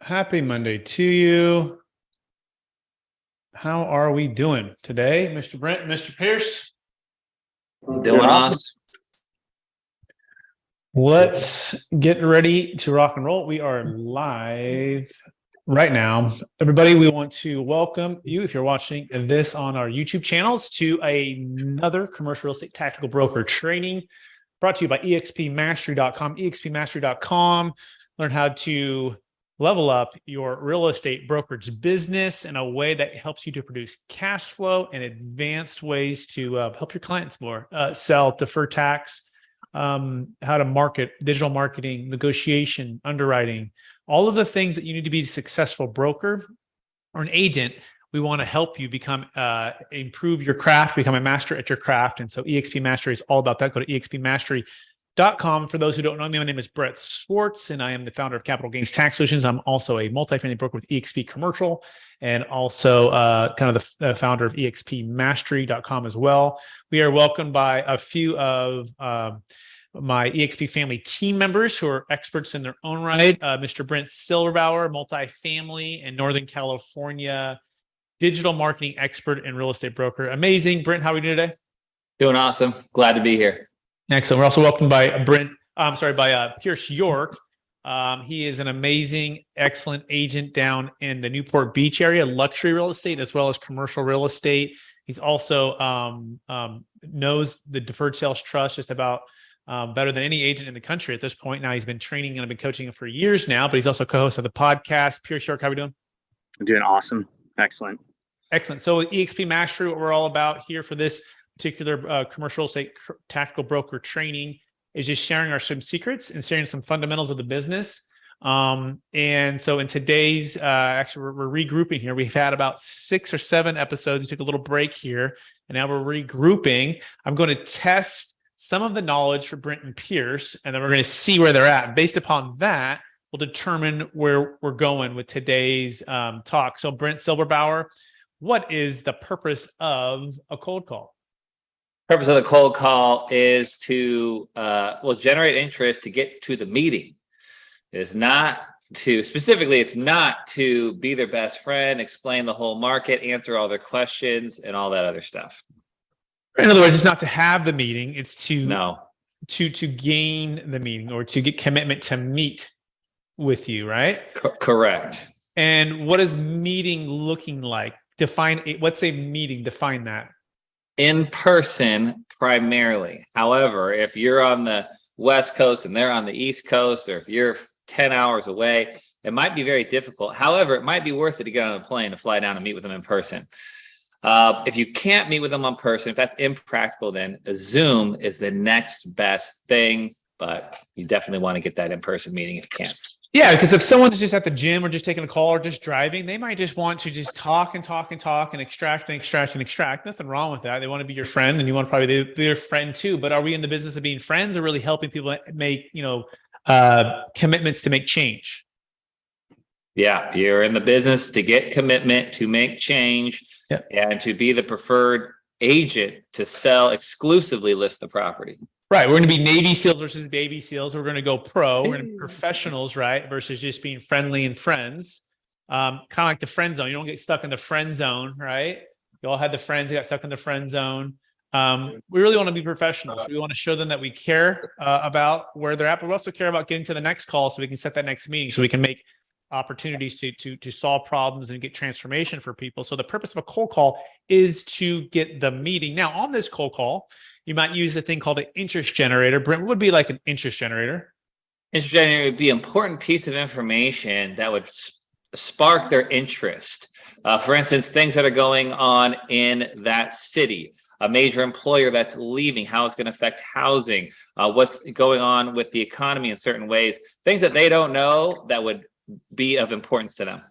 Happy Monday to you. How are we doing today, Mr. Brent, Mr. Pierce? Doing awesome. Let's get ready to rock and roll. We are live right now. Everybody, we want to welcome you, if you're watching this on our YouTube channels, to another commercial real estate tactical broker training brought to you by eXpmastery.com. eXpmastery.com. Learn how to level up your real estate brokerage business in a way that helps you to produce cash flow and advanced ways to help your clients more, sell, defer tax, how to market, digital marketing, negotiation, underwriting, all of the things that you need to be a successful broker or an agent. We want to help you become, improve your craft, become a master at your craft. And so eXp Mastery is all about that. Go to eXpmastery.com. For those who don't know me, my name is Brett Swartz, and I am the founder of Capital Gains Tax Solutions. I'm also a multifamily broker with eXp Commercial, and also kind of the founder of eXpmastery.com as well. We are welcomed by a few of my eXp family team members who are experts in their own right. Mr. Brent Silverbauer, multifamily in Northern California, digital marketing expert and real estate broker. Amazing. Brent, how are we doing today? Doing awesome. Glad to be here. Excellent. We're also welcomed by Pierce York. He is an amazing, excellent agent down in the Newport Beach area, luxury real estate, as well as commercial real estate. He's also knows the deferred sales trust just about better than any agent in the country at this point. Now he's been training and I've been coaching him for years now, but he's also co-host of the podcast. Pierce York, how are we doing? I'm doing awesome. Excellent. Excellent. So eXp Mastery, what we're all about here for this particular commercial real estate tactical broker training is just sharing some secrets and sharing some fundamentals of the business. And so in today's, actually we're regrouping here. We've had about 6 or 7 episodes. We took a little break here and now we're regrouping. I'm going to test some of the knowledge for Brent and Pierce, and then we're going to see where they're at. Based upon that, we'll determine where we're going with today's talk. So Brent Silverbauer, what is the purpose of a cold call? Purpose of the cold call is to generate interest to get to the meeting. It's not to be their best friend, explain the whole market, answer all their questions, and all that other stuff. In other words, it's not to have the meeting; it's to gain the meeting or to get commitment to meet with you, right? Correct. And what is meeting looking like? What's a meeting? Define that. In person primarily. However, if you're on the West Coast and they're on the East Coast, or if you're 10 hours away, it might be very difficult. However, it might be worth it to get on a plane to fly down and meet with them in person. If you can't meet with them in person, if that's impractical, then a Zoom is the next best thing, but you definitely want to get that in-person meeting if you can. Yeah, because if someone's just at the gym or just taking a call or just driving, they might just want to just talk and talk and talk and extract and extract and extract. Nothing wrong with that. They want to be your friend and you want to probably be their friend too. But are we in the business of being friends or really helping people make, commitments to make change? Yeah, you're in the business to get commitment, to make change, and to be the preferred agent to sell exclusively list the property. Right. We're going to be Navy SEALs versus baby SEALs. We're going to go pro. We're going to be professionals, right? Versus just being friendly and friends. Kind of like the friend zone. You don't get stuck in the friend zone, right? You all had the friends who got stuck in the friend zone. We really want to be professionals. We want to show them that we care about where they're at, but we also care about getting to the next call so we can set that next meeting, so we can make opportunities to solve problems and get transformation for people. So the purpose of a cold call is to get the meeting. Now, on this cold call, you might use the thing called an interest generator. Brent, what would be like an interest generator? Interest generator would be an important piece of information that would spark their interest. For instance, things that are going on in that city, a major employer that's leaving, how it's going to affect housing, what's going on with the economy in certain ways, things that they don't know that would be of importance to them.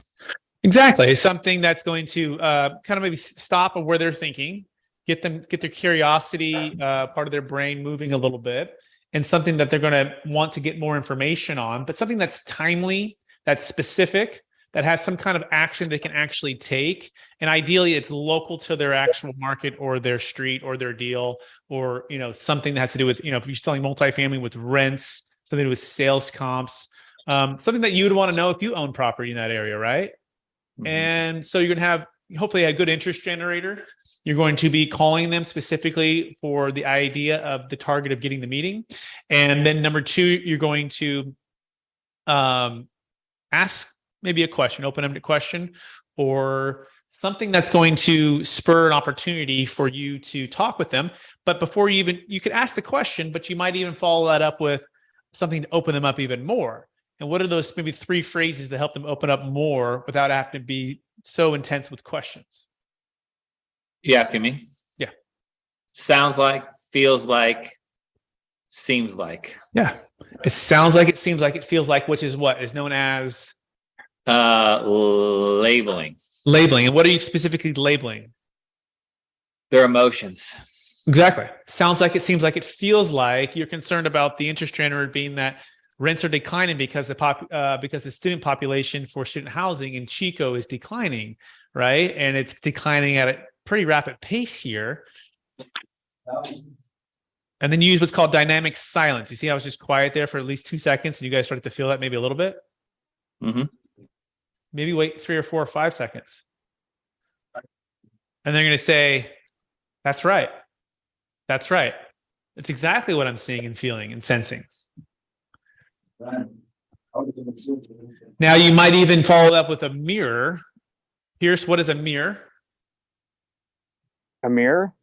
Exactly. It's something that's going to kind of maybe stop where they're thinking, get their curiosity part of their brain moving a little bit, and something that they're going to want to get more information on, but something that's timely, that's specific, that has some kind of action they can actually take. And ideally it's local to their actual market or their street or their deal, or, something that has to do with, if you're selling multifamily with rents, something to do with sales comps, Something that you would want to know if you own property in that area, right? Mhm. And so you're going to have hopefully a good interest generator. You're going to be calling them specifically for the idea of the target of getting the meeting. And then number two, you're going to ask maybe a question, open-ended question, or something that's going to spur an opportunity for you to talk with them. But before you could ask the question, but you might even follow that up with something to open them up even more. And what are those maybe 3 phrases that help them open up more without having to be so intense with questions? You asking me? Yeah. Sounds like, feels like, seems like. Yeah. It sounds like, it seems like, it feels like, which is what is known as Labeling. labeling. And what are you specifically labeling? Their emotions. Exactly. Sounds like, it seems like, it feels like you're concerned about the interest generator being that rents are declining because the student population for student housing in Chico is declining, right? And it's declining at a pretty rapid pace here. And then you use what's called dynamic silence. You see, I was just quiet there for at least 2 seconds, and you guys started to feel that maybe a little bit. Mm-hmm. Maybe wait 3 or 4 or 5 seconds, and they're going to say, "That's right. That's right. That's exactly what I'm seeing and feeling and sensing." Now, you might even follow up with a mirror. Pierce, what is a mirror? A mirror?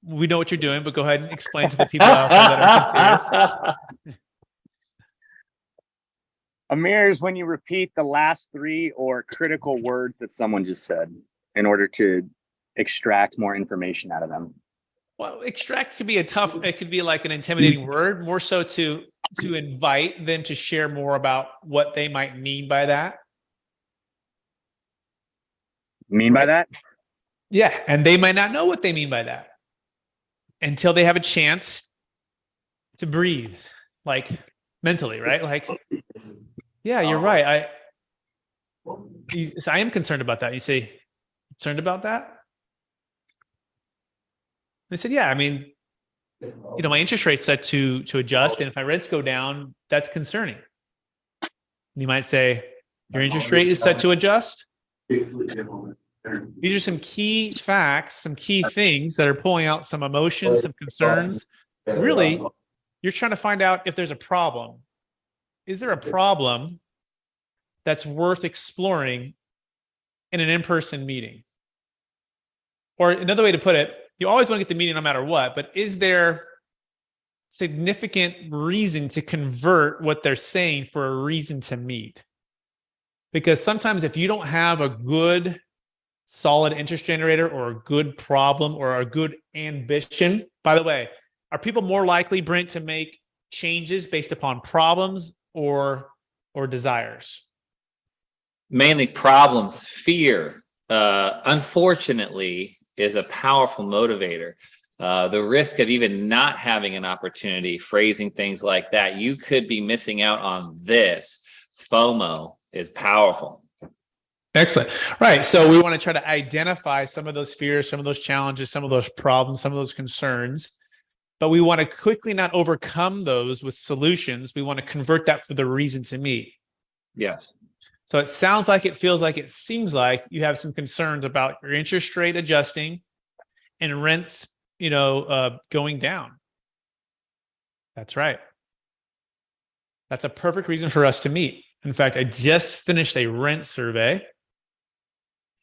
We know what you're doing, but go ahead and explain to the people out there that are serious. A mirror is when you repeat the last 3 or critical words that someone just said in order to extract more information out of them. Well, extract could be it could be like an intimidating word, more so to invite them to share more about what they might mean by that. Mean by that? Yeah. And they might not know what they mean by that until they have a chance to breathe, like mentally, right? Like, yeah, you're right. I am concerned about that. You say, concerned about that? They said, yeah, I mean, my interest rate's set to adjust. And if my rents go down, that's concerning. And you might say, your interest rate is set to adjust. These are some key facts, some key things that are pulling out some emotions, some concerns. Really, you're trying to find out if there's a problem. Is there a problem that's worth exploring in an in-person meeting? Or another way to put it, you always want to get the meeting no matter what, but is there significant reason to convert what they're saying for a reason to meet? Because sometimes if you don't have a good solid interest generator or a good problem or a good ambition, by the way, are people more likely, Brent, to make changes based upon problems or desires? Mainly problems. Fear, unfortunately, is a powerful motivator. The risk of even not having an opportunity, phrasing things like that, you could be missing out on this. FOMO is powerful. Excellent. Right. So we want to try to identify some of those fears, some of those challenges, some of those problems, some of those concerns, but we want to quickly not overcome those with solutions. We want to convert that for the reason to meet. Yes. So it sounds like, it feels like, it seems like you have some concerns about your interest rate adjusting and rents, going down. That's right. That's a perfect reason for us to meet. In fact, I just finished a rent survey.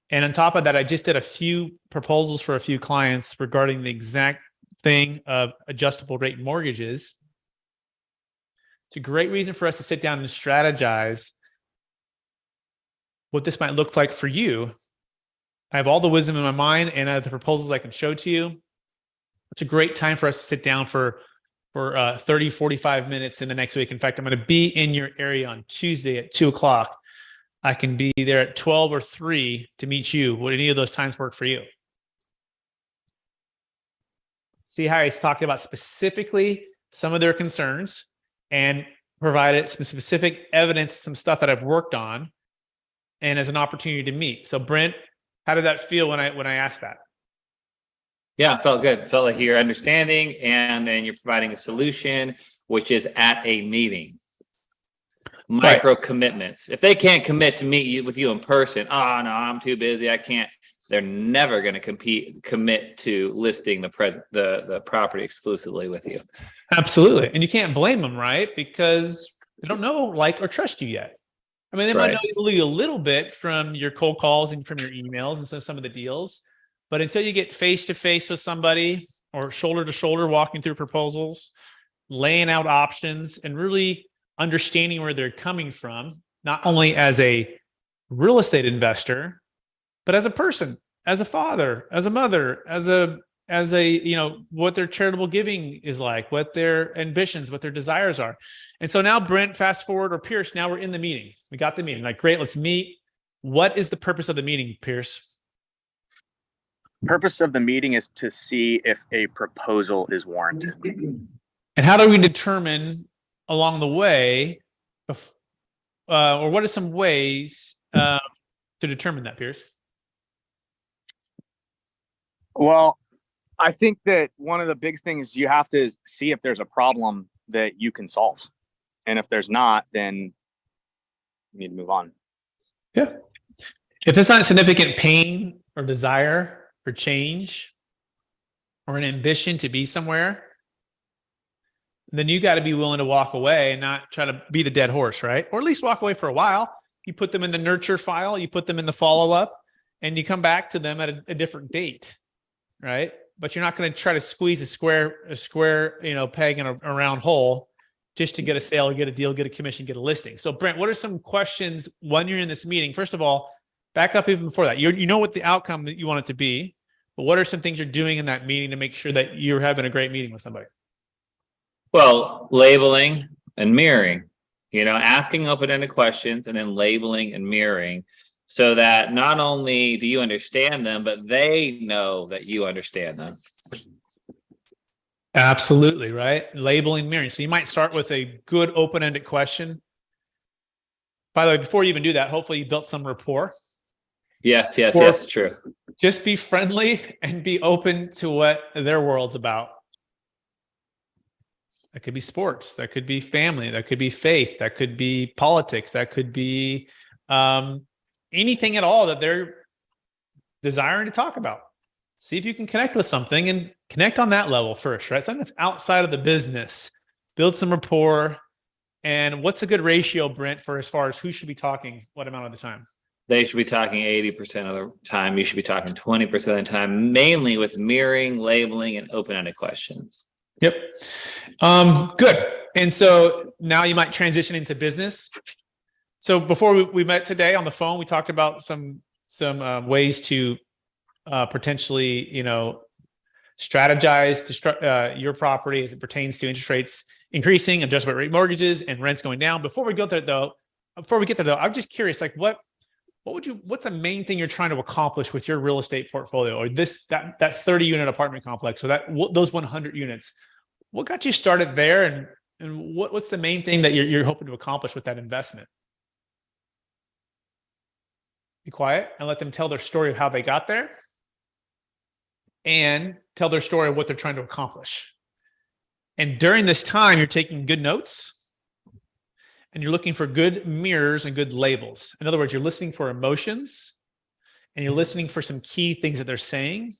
And on top of that, I just did a few proposals for a few clients regarding the exact thing of adjustable rate mortgages. It's a great reason for us to sit down and strategize what this might look like for you. I have all the wisdom in my mind and I have the proposals I can show to you. It's a great time for us to sit down for 30, 45 minutes in the next week. In fact, I'm going to be in your area on Tuesday at 2:00. I can be there at 12 or 3 to meet you. Would any of those times work for you? See how he's talking about specifically some of their concerns and provided some specific evidence, some stuff that I've worked on, and as an opportunity to meet. So Brent, how did that feel when I asked that? Yeah, it felt good. It felt like you're understanding and then you're providing a solution. which is at a meeting. Micro commitments. If they can't commit to meet with you in person, oh no, I'm too busy, I can't. They're never going to commit to listing the property exclusively with you. Absolutely. And you can't blame them, right? Because they don't know, like, or trust you yet. I mean, they might know you a little bit from your cold calls and from your emails and so some of the deals, but until you get face to face with somebody or shoulder to shoulder walking through proposals, laying out options, and really understanding where they're coming from, not only as a real estate investor, but as a person, as a father, as a mother, as a what their charitable giving is like, what their ambitions, what their desires are. And so now, Brent, fast forward, or Pierce, now we're in the meeting. We got the meeting. Like, great, let's meet. What is the purpose of the meeting, Pierce? Purpose of the meeting is to see if a proposal is warranted. And how do we determine along the way, or what are some ways to determine that, Pierce? Well, I think that one of the big things, you have to see if there's a problem that you can solve. And if there's not, then you need to move on. Yeah. If it's not significant pain or desire for change or an ambition to be somewhere, then you got to be willing to walk away and not try to beat a dead horse, right? Or at least walk away for a while. You put them in the nurture file, you put them in the follow-up, and you come back to them at a different date, right? But you're not going to try to squeeze a square, peg in a round hole just to get a sale or get a deal, get a commission, get a listing. So, Brent, what are some questions when you're in this meeting? First of all, back up even before that. You know what the outcome that you want it to be, but what are some things you're doing in that meeting to make sure that you're having a great meeting with somebody? Well, labeling and mirroring, asking open-ended questions and then labeling and mirroring, so that not only do you understand them, but they know that you understand them. Absolutely, right? Labeling, mirroring. So you might start with a good open-ended question. By the way, before you even do that, hopefully you built some rapport. Yes, true. Just be friendly and be open to what their world's about. That could be sports, that could be family, that could be faith, that could be politics, that could be anything at all that they're desiring to talk about. See if you can connect with something and connect on that level first, right? Something that's outside of the business. Build some rapport. And what's a good ratio, Brent, for as far as who should be talking what amount of the time? They should be talking 80% of the time. You should be talking 20% of the time, mainly with mirroring, labeling, and open-ended questions. Yep. Good. And so now you might transition into business. So before we met today on the phone, we talked about some ways to potentially, strategize your property as it pertains to interest rates increasing, adjustment rate mortgages, and rents going down. Before we get there though, I'm just curious, like what's the main thing you're trying to accomplish with your real estate portfolio, or that 30 unit apartment complex, or those 100 units? What got you started there, and what's the main thing that you're hoping to accomplish with that investment? Be quiet and let them tell their story of how they got there, and tell their story of what they're trying to accomplish. And during this time, you're taking good notes and you're looking for good mirrors and good labels. In other words, you're listening for emotions and you're listening for some key things that they're saying.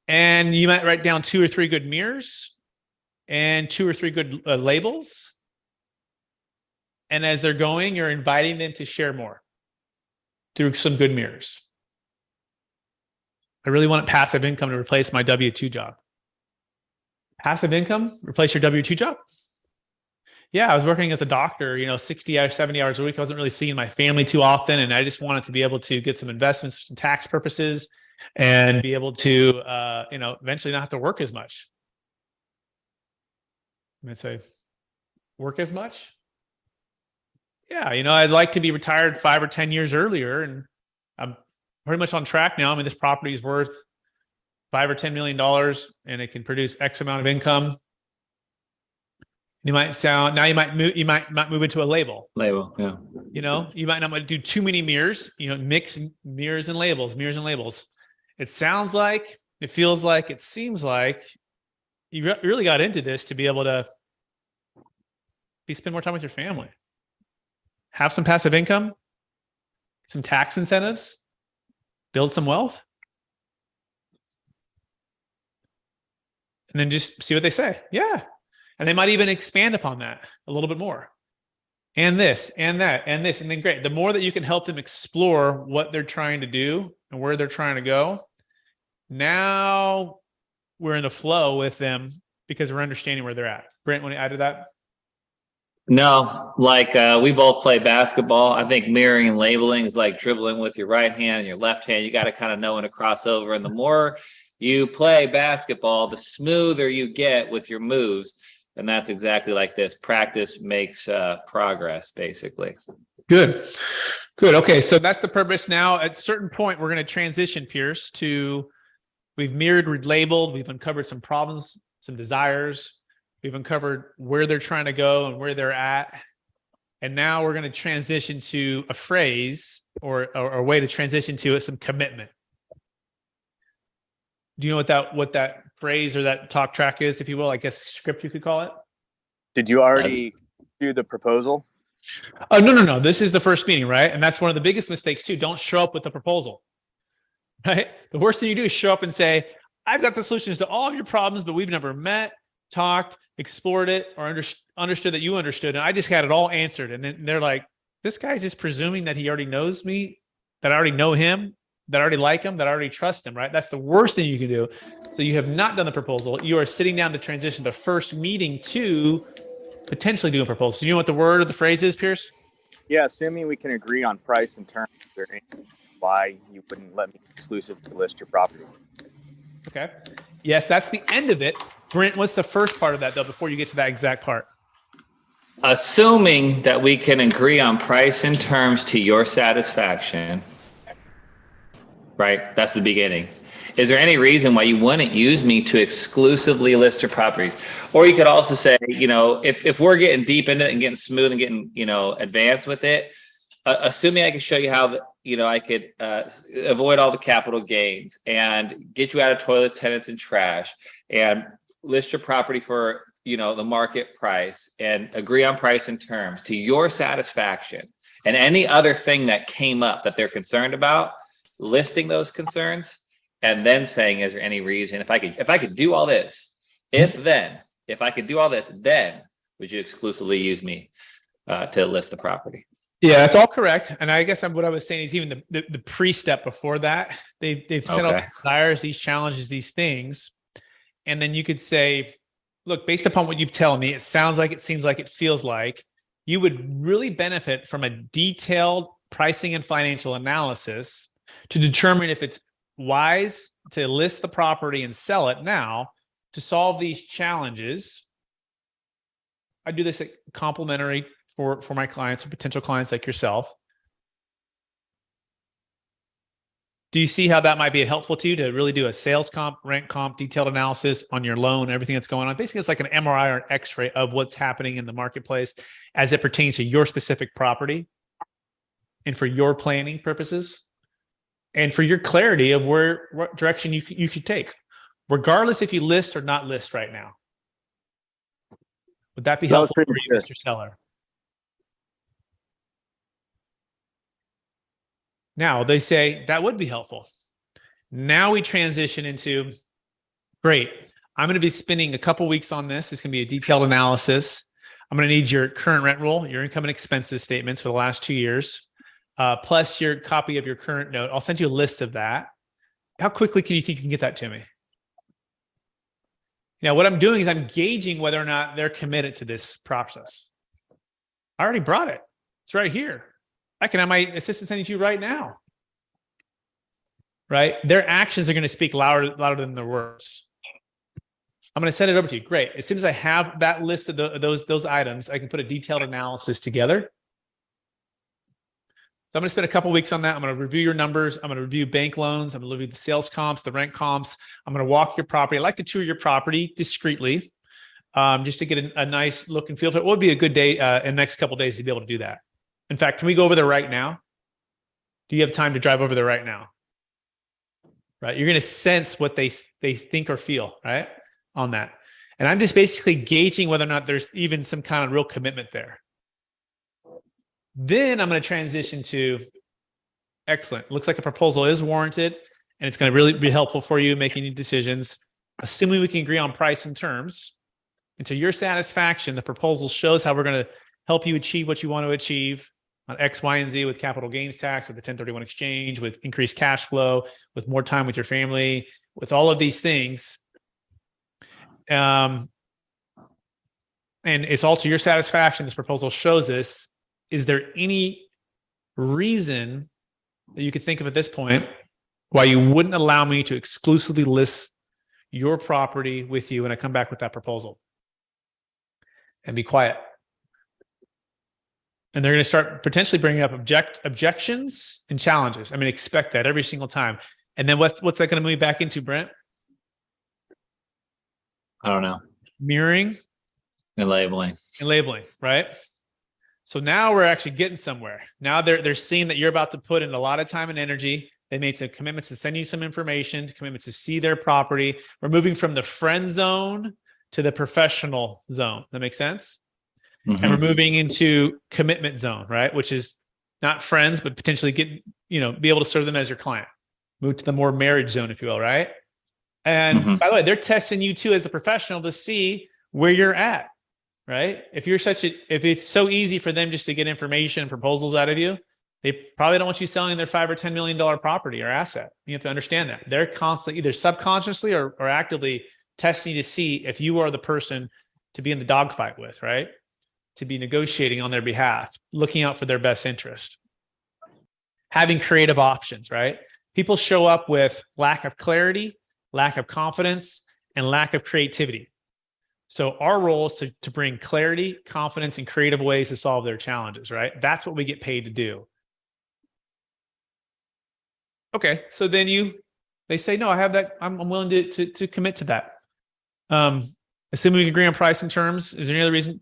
And you might write down 2 or 3 good mirrors and 2 or 3 good labels. And as they're going, you're inviting them to share more through some good mirrors. I really want passive income to replace my W-2 job. Passive income, replace your W-2 job? Yeah, I was working as a doctor, 60 hours, 70 hours a week. I wasn't really seeing my family too often. And I just wanted to be able to get some investments for tax purposes and be able to, eventually not have to work as much. I might say, work as much? Yeah, I'd like to be retired 5 or 10 years earlier, and I'm pretty much on track now. I mean, this property is worth $5 or $10 million, and it can produce X amount of income. You might move into a label. Label, yeah. You might not want to do too many mirrors. Mix mirrors and labels. It sounds like, it feels like, it seems like you really got into this to be able to spend more time with your family, have some passive income, some tax incentives, build some wealth, and then just see what they say. Yeah. And they might even expand upon that a little bit more. And this, and that, and this. And then great. The more that you can help them explore what they're trying to do and where they're trying to go, now we're in the flow with them because we're understanding where they're at. Brent, want to add to that? No, like we both play basketball. I think mirroring and labeling is like dribbling with your right hand and your left hand. You got to kind of know when to cross over. And the more you play basketball, the smoother you get with your moves. And that's exactly like this. Practice makes progress, basically. Good. Good. Okay. So that's the purpose. Now, at a certain point, we're going to transition, Pierce, to we've mirrored, we've labeled, we've uncovered some problems, some desires. We've uncovered where they're trying to go and where they're at. And now we're going to transition to a phrase or a way to transition to it, some commitment. Do you know what that phrase or that talk track is, if you will? I guess script you could call it. Did you already do the proposal? Oh, no. This is the first meeting, right? And that's one of the biggest mistakes too. Don't show up with the proposal, right? The worst thing you do is show up and say, I've got the solutions to all of your problems, but we've never met, talked, explored it, or understood that you understood. And I just had it all answered. And then they're like, this guy's just presuming that he already knows me, that I already know him, that I already like him, that I already trust him, right? That's the worst thing you can do. So you have not done the proposal. You are sitting down to transition the first meeting to potentially do a proposal. Do you know what the word or the phrase is, Pierce? Yeah, assuming we can agree on price and terms, is there any why you wouldn't let me exclusively list your property? Okay. Yes, that's the end of it. Brent, what's the first part of that, though, before you get to that exact part? Assuming that we can agree on price and terms to your satisfaction, right? That's the beginning. Is there any reason why you wouldn't use me to exclusively list your properties? Or you could also say, if we're getting deep into it and getting smooth and getting, advanced with it, assuming I can show you how, I could avoid all the capital gains and get you out of toilets, tenants, and trash, and list your property for, the market price and agree on price and terms to your satisfaction, and any other thing that came up that they're concerned about, listing those concerns, and then saying, is there any reason if I could do all this, if I could do all this, then would you exclusively use me to list the property? Yeah, that's all correct. And I guess what I was saying is even the pre-step before that, they've set up desires, these challenges, these things. And then you could say, look, based upon what you've told me, it sounds like, it seems like, it feels like you would really benefit from a detailed pricing and financial analysis to determine if it's wise to list the property and sell it now to solve these challenges. I do this complimentary for my clients or potential clients like yourself. Do you see how that might be helpful to you to really do a sales comp, rent comp, detailed analysis on your loan, everything that's going on? Basically, it's like an MRI or an X-ray of what's happening in the marketplace as it pertains to your specific property and for your planning purposes and for your clarity of what direction you could take, regardless if you list or not list right now. Would that be helpful for you, Mr. Seller? Now, they say that would be helpful. Now we transition into, great, I'm going to be spending a couple weeks on this. It's going to be a detailed analysis. I'm going to need your current rent roll, your income and expenses statements for the last 2 years, plus your copy of your current note. I'll send you a list of that. How quickly can you think you can get that to me? Now, what I'm doing is I'm gauging whether or not they're committed to this process. I already brought it. It's right here. I can have my assistant send it to you right now. Right? Their actions are going to speak louder than their words. I'm going to send it over to you. Great. As soon as I have that list of those items, I can put a detailed analysis together. So I'm going to spend a couple weeks on that. I'm going to review your numbers. I'm going to review bank loans. I'm going to review the sales comps, the rent comps. I'm going to walk your property. I like to tour your property discreetly, just to get a nice look and feel for it. What would be a good day in the next couple of days to be able to do that? In fact, can we go over there right now? Do you have time to drive over there right now? Right. You're going to sense what they think or feel, right, on that. And I'm just basically gauging whether or not there's even some kind of real commitment there. Then I'm going to transition to, excellent. Looks like a proposal is warranted, and it's going to really be helpful for you making any decisions. Assuming we can agree on price and terms, and to your satisfaction, the proposal shows how we're going to help you achieve what you want to achieve on X, Y, and Z with capital gains tax, with the 1031 exchange, with increased cash flow, with more time with your family, with all of these things. And it's all to your satisfaction. This proposal shows this. Is there any reason that you could think of at this point why you wouldn't allow me to exclusively list your property with you when I come back with that proposal? And be quiet. And they're going to start potentially bringing up objections and challenges. I mean, expect that every single time. And then what's that going to move back into, Brent? I don't know. Mirroring And labeling. Right? So now we're actually getting somewhere. Now they're seeing that you're about to put in a lot of time and energy. They made some commitments to send you some information, commitments to see their property. We're moving from the friend zone to the professional zone. That makes sense? Mm-hmm. And we're moving into commitment zone, right? Which is not friends, but potentially be able to serve them as your client. Move to the more marriage zone, if you will, right? And by the way, they're testing you too as a professional to see where you're at, right? If it's so easy for them just to get information and proposals out of you, they probably don't want you selling their $5 or $10 million property or asset. You have to understand that. They're constantly either subconsciously or actively testing to see if you are the person to be in the dogfight with, right? To be negotiating on their behalf, looking out for their best interest, having creative options, right? People show up with lack of clarity, lack of confidence, and lack of creativity. So our role is to bring clarity, confidence, and creative ways to solve their challenges, right? That's what we get paid to do. Okay, so then they say, no, I have that. I'm willing to commit to that. Assuming we can agree on price and terms, is there any other reason?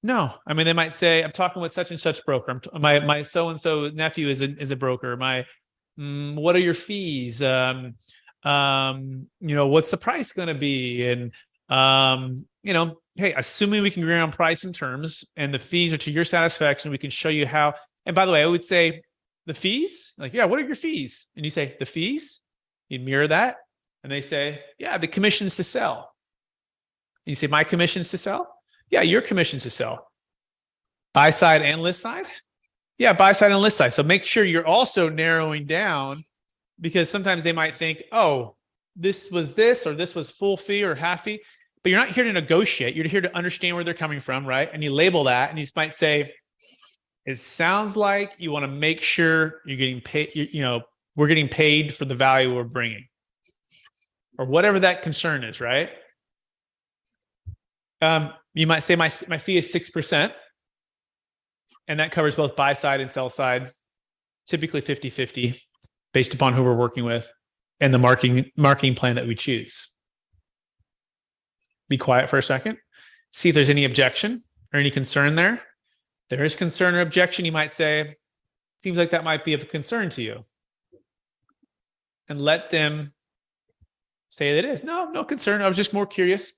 No. I mean, they might say, I'm talking with such and such broker. My so-and-so nephew is a broker. What are your fees? What's the price going to be? And, hey, assuming we can agree on price and terms and the fees are to your satisfaction, we can show you how. And by the way, I would say the fees, like, yeah, what are your fees? And you say, the fees? You mirror that. And they say, yeah, the commissions to sell. And you say, my commissions to sell? Yeah, your commissions to sell. Buy side and list side? Yeah, buy side and list side. So make sure you're also narrowing down, because sometimes they might think, oh, this was this, or this was full fee or half fee. But you're not here to negotiate. You're here to understand where they're coming from, right? And you label that, and you might say, it sounds like you want to make sure you're getting paid, we're getting paid for the value we're bringing, or whatever that concern is, right? You might say my fee is 6%, and that covers both buy side and sell side, typically 50-50, based upon who we're working with and the marketing plan that we choose. Be quiet for a second. See if there's any objection or any concern there. If there is concern or objection, you might say, seems like that might be of concern to you. And let them say that it is. No concern. I was just more curious.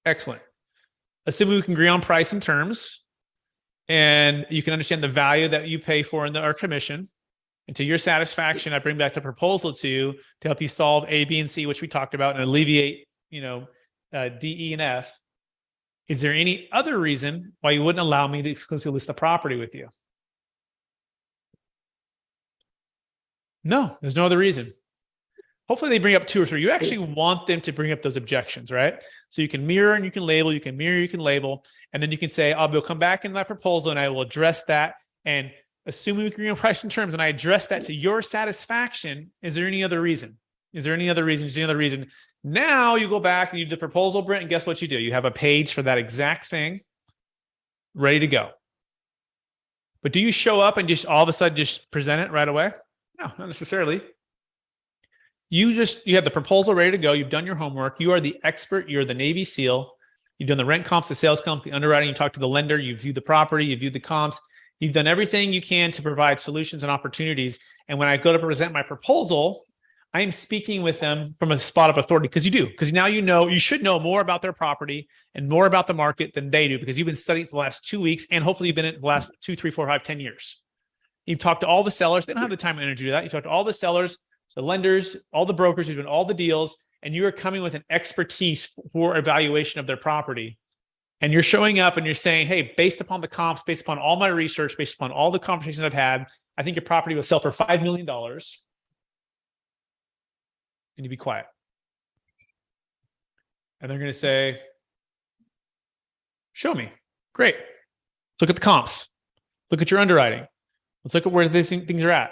Excellent. Assuming we can agree on price and terms, and you can understand the value that you pay for in our commission, and to your satisfaction, I bring back the proposal to you to help you solve A, B, and C, which we talked about, and alleviate, D, E, and F. Is there any other reason why you wouldn't allow me to exclusively list the property with you? No, there's no other reason. Hopefully they bring up 2 or 3. You actually want them to bring up those objections, right? So you can mirror and you can label, you can mirror, you can label, and then you can say, I'll come back in my proposal and I will address that. And assuming we agree on price and terms, and I address that to your satisfaction, is there any other reason? Is there any other reason? Is there any other reason? Now you go back and you do the proposal, Brent, and guess what you do? You have a page for that exact thing ready to go. But do you show up and just all of a sudden just present it right away? No, not necessarily. You have the proposal ready to go. You've done your homework. You are the expert. You're the Navy SEAL. You've done the rent comps, the sales comps, the underwriting. You talk to the lender. You've viewed the property. You've viewed the comps. You've done everything you can to provide solutions and opportunities. And when I go to present my proposal, I am speaking with them from a spot of authority, because you do, because now you should know more about their property and more about the market than they do, because you've been studying for the last 2 weeks, and hopefully you've been in the last 2, 3, 4, 5, 10 years. You've talked to all the sellers. They don't have the time and energy to do that. You talked to all the sellers, the lenders, all the brokers who've done all the deals, and you are coming with an expertise for evaluation of their property. And you're showing up and you're saying, hey, based upon the comps, based upon all my research, based upon all the conversations I've had, I think your property will sell for $5 million. And you be quiet. And they're going to say, show me. Great. Let's look at the comps. Look at your underwriting. Let's look at where these things are at.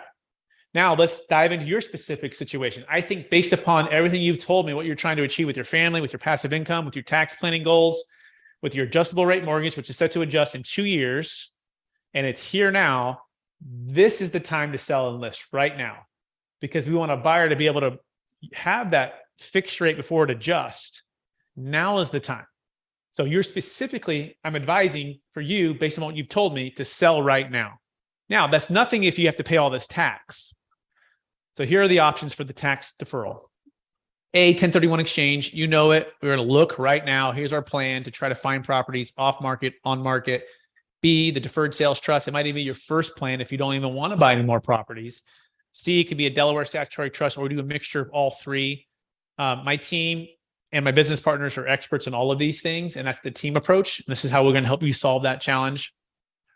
Now let's dive into your specific situation. I think based upon everything you've told me, what you're trying to achieve with your family, with your passive income, with your tax planning goals, with your adjustable rate mortgage, which is set to adjust in 2 years, and it's here now, this is the time to sell and list right now, because we want a buyer to be able to have that fixed rate before it adjusts. Now is the time. So you're specifically, I'm advising for you, based on what you've told me, to sell right now. Now, that's nothing if you have to pay all this tax. So here are the options for the tax deferral. A, 1031 exchange, you know it. We're going to look right now. Here's our plan to try to find properties off market, on market. B, the deferred sales trust. It might even be your first plan if you don't even want to buy any more properties. C, it could be a Delaware statutory trust, or we do a mixture of all three. My team and my business partners are experts in all of these things, and that's the team approach. This is how we're going to help you solve that challenge,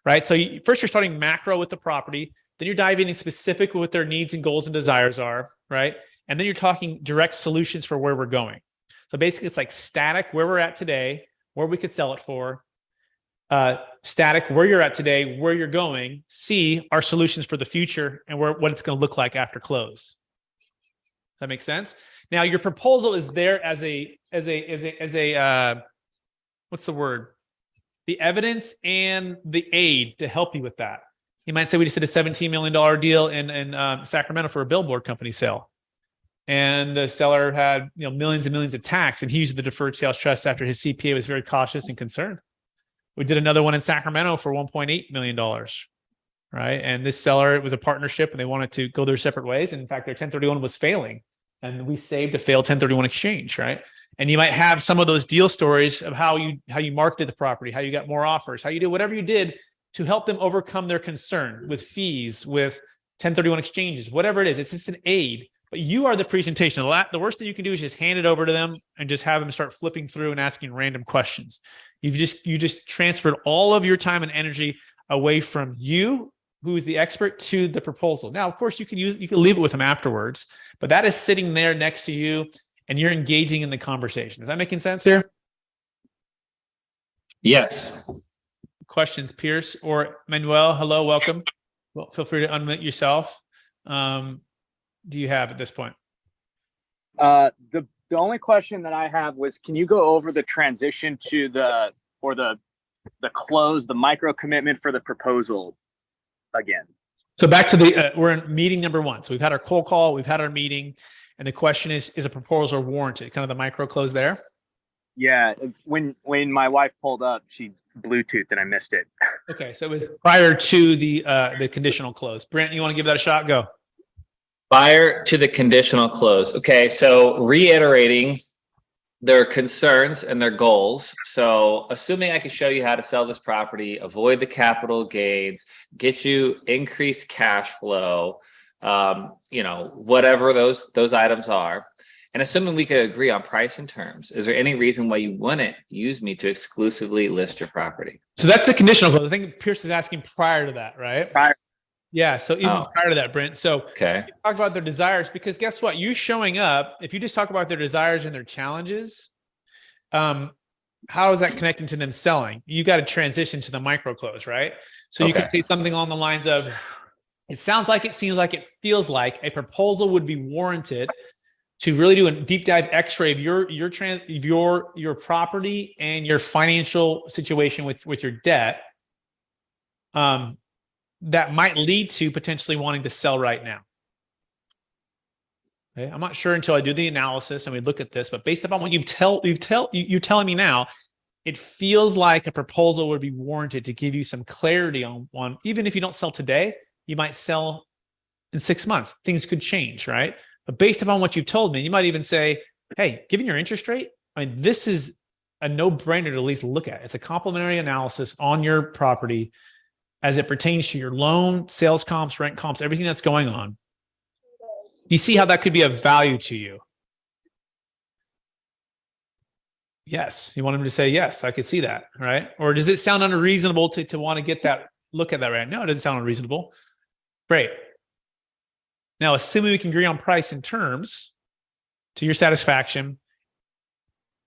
right? So first you're starting macro with the property, then you're diving in specific with what their needs and goals and desires are, right? And then you're talking direct solutions for where we're going. So basically it's like static, where we're at today, where we could sell it for. Static, where you're at today, where you're going. C, our solutions for the future and what it's going to look like after close. Does that make sense? Now your proposal is there as a what's the word? The evidence and the aid to help you with that. You might say we just did a $17 million deal in Sacramento for a billboard company sale. And the seller had millions and millions of tax, and he used the deferred sales trust after his CPA was very cautious and concerned. We did another one in Sacramento for $1.8 million, right? And this seller, it was a partnership and they wanted to go their separate ways. And in fact, their 1031 was failing, and we saved a failed 1031 exchange, right? And you might have some of those deal stories of how you marketed the property, how you got more offers, how you did whatever you did to help them overcome their concern with fees, with 1031 exchanges, whatever it is. It's just an aid, but you are the presentation. The worst thing you can do is just hand it over to them and just have them start flipping through and asking random questions. You just transferred all of your time and energy away from you, who is the expert, to the proposal. Now, of course, you can leave it with them afterwards, but that is sitting there next to you and you're engaging in the conversation. Is that making sense here? Yes. Questions, Pierce or Manuel? Hello, welcome. Well, feel free to unmute yourself. Do you have at this point? The only question that I have was, can you go over the transition to the close, the micro commitment for the proposal again? So back to we're in meeting number 1. So we've had our cold call, we've had our meeting, and the question is a proposal warranted? Kind of the micro close there? Yeah. When my wife pulled up, she Bluetooth and I missed it. Okay. So it was prior to the conditional close. Brent, you want to give that a shot? Go. Prior to the conditional close. Okay, so reiterating their concerns and their goals. So assuming I can show you how to sell this property, avoid the capital gains, get you increased cash flow, whatever those items are, and assuming we could agree on price and terms, is there any reason why you wouldn't use me to exclusively list your property? So that's the conditional close. I think Pierce is asking prior to that, right? Prior. Yeah. So even prior to that, Brent. So okay. Talk about their desires, because guess what? You showing up, if you just talk about their desires and their challenges, how is that connecting to them selling? You got to transition to the micro close, right? So you could say something along the lines of, it sounds like, it seems like, it feels like a proposal would be warranted to really do a deep dive X-ray of your property and your financial situation with your debt. That might lead to potentially wanting to sell right now. Okay? I'm not sure until I do the analysis and we look at this, but based upon what you're telling me now, it feels like a proposal would be warranted to give you some clarity on even if you don't sell today, you might sell in 6 months. Things could change, right? But based upon what you've told me, you might even say, hey, given your interest rate, I mean, this is a no-brainer to at least look at. It's a complementary analysis on your property as it pertains to your loan, sales comps, rent comps, everything that's going on. Do you see how that could be of value to you? Yes. You want him to say, yes, I could see that, right? Or does it sound unreasonable to want to get that, look at that right now? It doesn't sound unreasonable. Great. Now, assuming we can agree on price and terms to your satisfaction,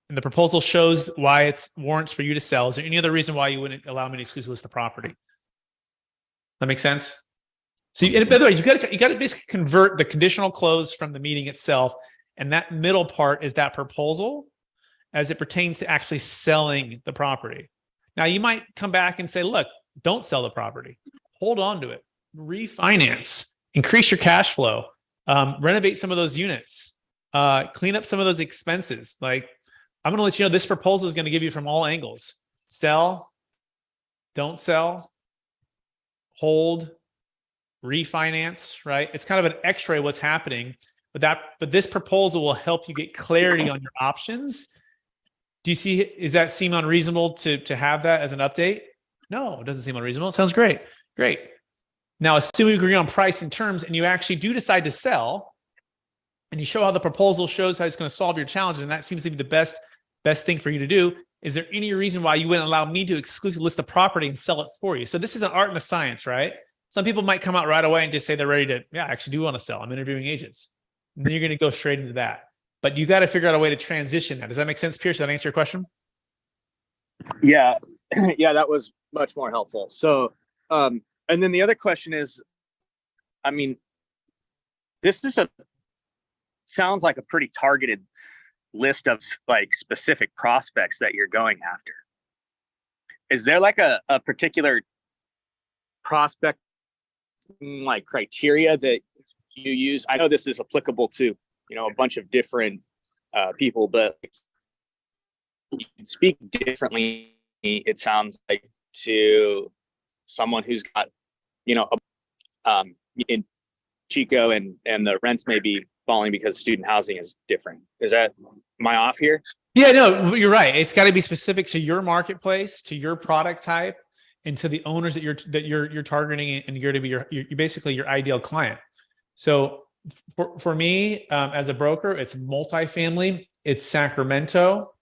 and the proposal shows why it's warrants for you to sell, is there any other reason why you wouldn't allow me to exclusively list the property? That makes sense? So, and by the way, you got to basically convert the conditional close from the meeting itself, and that middle part is that proposal as it pertains to actually selling the property. Now, you might come back and say, look, don't sell the property. Hold on to it. Refinance. Increase your cash flow. Renovate some of those units. Clean up some of those expenses. Like, I'm going to let you know this proposal is going to give you from all angles. Sell. Don't sell. Hold. Refinance, right? It's kind of an x-ray of what's happening. But this proposal will help you get clarity on your options. Do you see, does that seem unreasonable to have that as an update? No, it doesn't seem unreasonable. It sounds great. Great. Now, assuming you agree on price and terms and you actually do decide to sell and you show how the proposal shows how it's going to solve your challenges, and that seems to be the best thing for you to do, is there any reason why you wouldn't allow me to exclusively list the property and sell it for you? So this is an art and a science, right? Some people might come out right away and just say they're ready to, yeah, I actually do want to sell. I'm interviewing agents. And then you're going to go straight into that. But you got to figure out a way to transition that. Does that make sense, Pierce? Does that answer your question? Yeah. Yeah, that was much more helpful. So, and then the other question is, I mean, this is sounds like a pretty targeted list of like specific prospects that you're going after. Is there like a particular prospect like criteria that you use? I know this is applicable to, a bunch of different people, but you can speak differently, it sounds like, to someone who's got, in Chico and the rents may be falling because student housing is different. Am I off here? Yeah, no, you're right. It's got to be specific to your marketplace, to your product type, and to the owners that you're targeting, and you're to be you're basically your ideal client. So for me, as a broker, it's multifamily, it's Sacramento,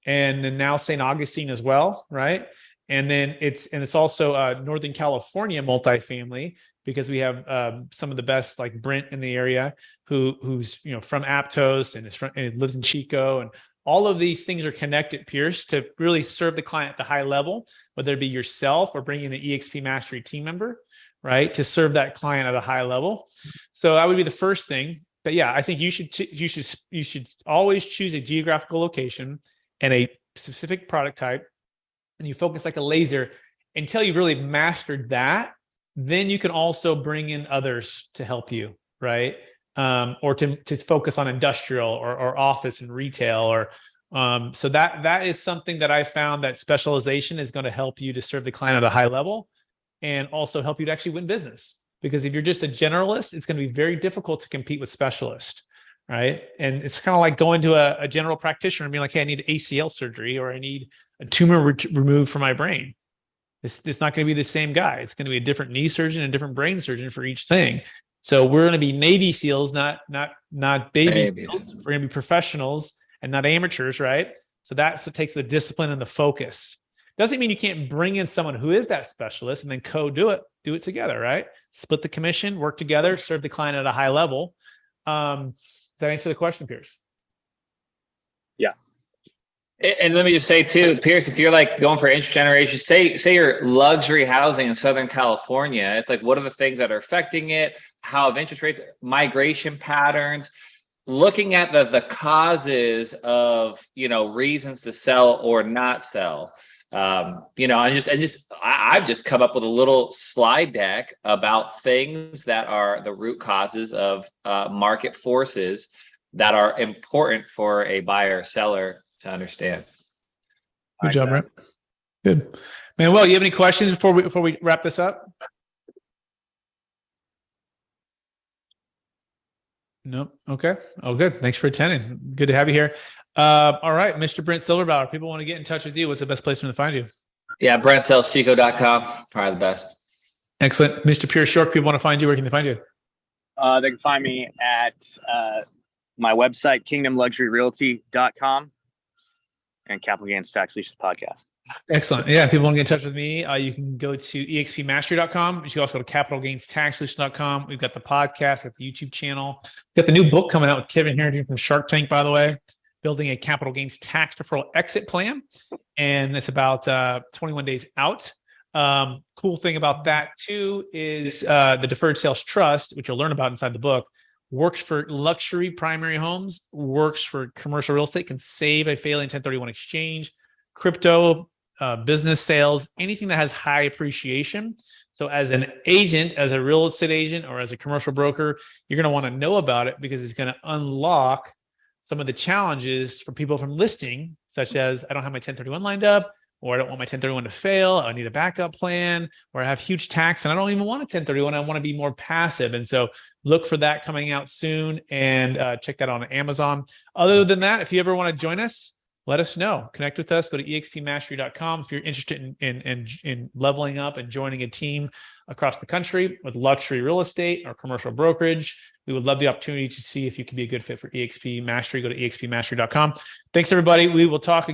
and then now St. Augustine as well, right? And then it's also Northern California multifamily, because we have some of the best, like Brent in the area, who's from Aptos and lives in Chico, and all of these things are connected, Pierce, to really serve the client at the high level, whether it be yourself or bringing an eXp Mastery team member, right, to serve that client at a high level. So that would be the first thing. But yeah, I think you should always choose a geographical location and a specific product type, and you focus like a laser until you've really mastered that. Then you can also bring in others to help you, right? Or to focus on industrial or office and retail, or so that is something that I found that specialization is going to help you to serve the client at a high level, and also help you to actually win business. Because if you're just a generalist, it's going to be very difficult to compete with specialists, right? And it's kind of like going to a general practitioner and being like, hey, I need ACL surgery, or I need a tumor removed from my brain. It's not going to be the same guy. It's going to be a different knee surgeon and a different brain surgeon for each thing. So we're going to be Navy SEALs, not baby SEALs. We're going to be professionals and not amateurs, right? So that's what takes the discipline and the focus. Doesn't mean you can't bring in someone who is that specialist and then do it together, right? Split the commission, work together, serve the client at a high level. Does that answer the question, Pierce? Yeah. And let me just say too, Pierce, if you're like going for intergeneration, say you're luxury housing in Southern California, it's like, what are the things that are affecting it? How have interest rates, migration patterns, looking at the causes of, reasons to sell or not sell. I've just come up with a little slide deck about things that are the root causes of market forces that are important for a buyer or seller to understand. Good job, Brent. Good, man. Well, you have any questions before we wrap this up? Nope. Okay. Oh, good. Thanks for attending. Good to have you here. All right, Mr. Brent Silverbauer, people want to get in touch with you. What's the best place for them to find you? Yeah, BrentSellsChico.com, probably the best. Excellent. Mr. Pierce York, people want to find you. Where can they find you? They can find me at my website, kingdomluxuryrealty.com, and Capital Gains Tax Solutions Podcast. Excellent. Yeah, if people want to get in touch with me, you can go to expmastery.com. You should also go to capitalgainstaxsolutions.com. We've got the podcast, got the YouTube channel. We've got the new book coming out with Kevin Harrington from Shark Tank, by the way, building a capital gains tax deferral exit plan. And it's about 21 days out. Cool thing about that too is the deferred sales trust, which you'll learn about inside the book, works for luxury primary homes, works for commercial real estate, can save a failing 1031 exchange, crypto, business sales, anything that has high appreciation. So as an agent, as a real estate agent, or as a commercial broker, you're going to want to know about it because it's going to unlock some of the challenges for people from listing, such as I don't have my 1031 lined up, or I don't want my 1031 to fail. I need a backup plan, or I have huge tax and I don't even want a 1031. I want to be more passive. And so look for that coming out soon, and check that out on Amazon. Other than that, if you ever want to join us, let us know. Connect with us. Go to expmastery.com if you're interested in leveling up and joining a team across the country with luxury real estate or commercial brokerage. We would love the opportunity to see if you can be a good fit for eXp Mastery. Go to expmastery.com. Thanks, everybody. We will talk again.